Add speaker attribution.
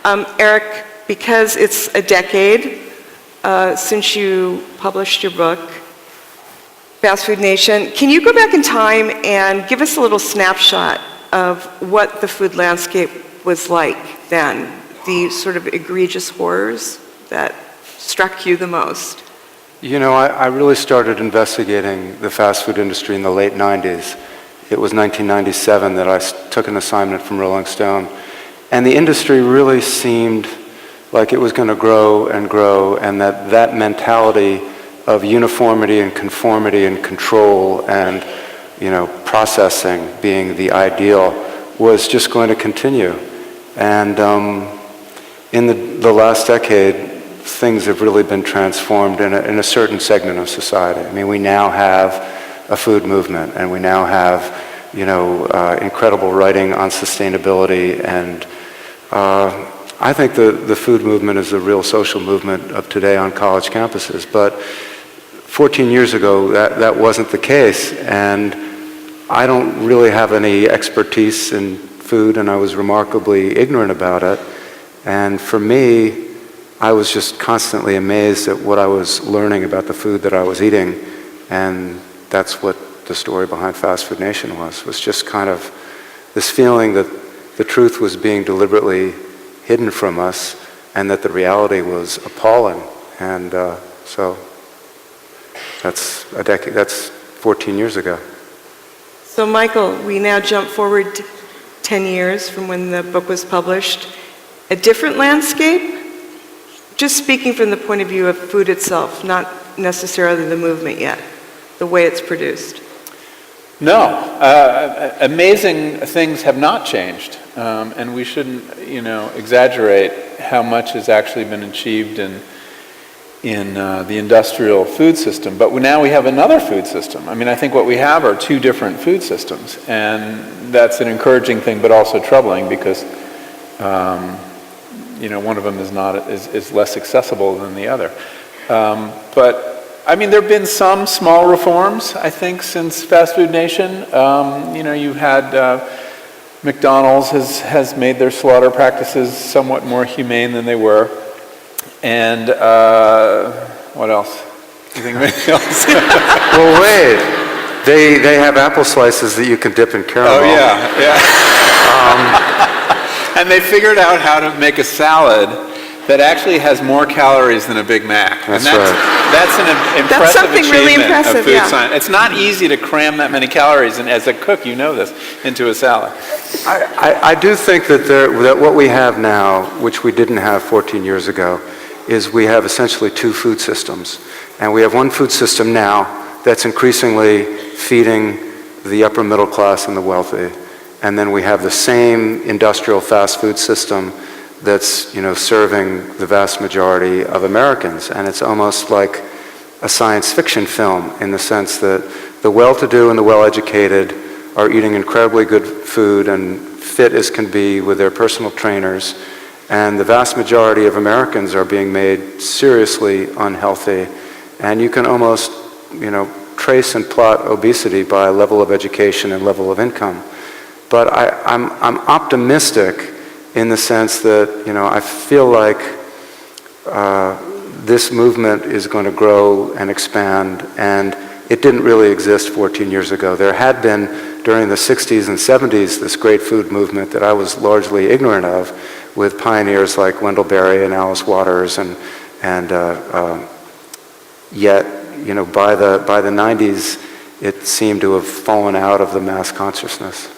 Speaker 1: Eric, because it's a decade since you published your book, Fast Food Nation, can you go back in time and give us a little snapshot of what the food landscape was like then, the sort of egregious horrors that struck you the most?
Speaker 2: You know, I really started investigating the fast food industry in the late 90s. It was 1997 that I took an assignment from Rolling Stone. And the industry really seemed like it was going to grow, and that mentality of uniformity and conformity and control and, you know, processing being the ideal was just going to continue. And in the last decade, things have really been transformed in a certain segment of society. I mean, we now have a food movement, and we now have, you know, incredible writing on sustainability, and I think the food movement is the real social movement of today on college campuses. But 14 years ago, that wasn't the case, and I don't really have any expertise in food, and I was remarkably ignorant about it. And for me, I was just constantly amazed at what I was learning about the food that I was eating, and that's what the story behind Fast Food Nation was just kind of this feeling that the truth was being deliberately hidden from us, and that the reality was appalling. And so that's 14 years ago.
Speaker 1: So Michael, we now jump forward 10 years from when the book was published. A different landscape? Just speaking from the point of view of food itself, not necessarily the movement yet, the way it's produced.
Speaker 3: No, amazing things have not changed, and we shouldn't, you know, exaggerate how much has actually been achieved in the industrial food system. But now we have another food system. I mean, I think what we have are two different food systems, and that's an encouraging thing, but also troubling because, you know, one of them is less accessible than the other. But I mean, there have been some small reforms, I think, since Fast Food Nation. You know, you've had McDonald's has made their slaughter practices somewhat more humane than they were. And what else? Do you think of anything else?
Speaker 2: Well, wait. They have apple slices that you can dip in caramel.
Speaker 3: Oh, yeah. And they figured out how to make a salad that actually has more calories than a Big Mac.
Speaker 2: That's
Speaker 3: right. That's an impressive achievement
Speaker 1: really impressive,
Speaker 3: of food
Speaker 1: yeah.
Speaker 3: science. It's not easy to cram that many calories, and as a cook, you know this, into a salad.
Speaker 2: I do think that what we have now, which we didn't have 14 years ago, is we have essentially two food systems. And we have one food system now that's increasingly feeding the upper middle class and the wealthy. And then we have the same industrial fast food system that's, you know, serving the vast majority of Americans. And it's almost like a science fiction film in the sense that the well-to-do and the well-educated are eating incredibly good food and fit as can be with their personal trainers. And the vast majority of Americans are being made seriously unhealthy. And you can almost, you know, trace and plot obesity by level of education and level of income. But I'm optimistic in the sense that, you know, I feel like this movement is going to grow and expand, and it didn't really exist 14 years ago. There had been, during the 60s and 70s, this great food movement that I was largely ignorant of, with pioneers like Wendell Berry and Alice Waters, and yet, you know, by the 90s, it seemed to have fallen out of the mass consciousness.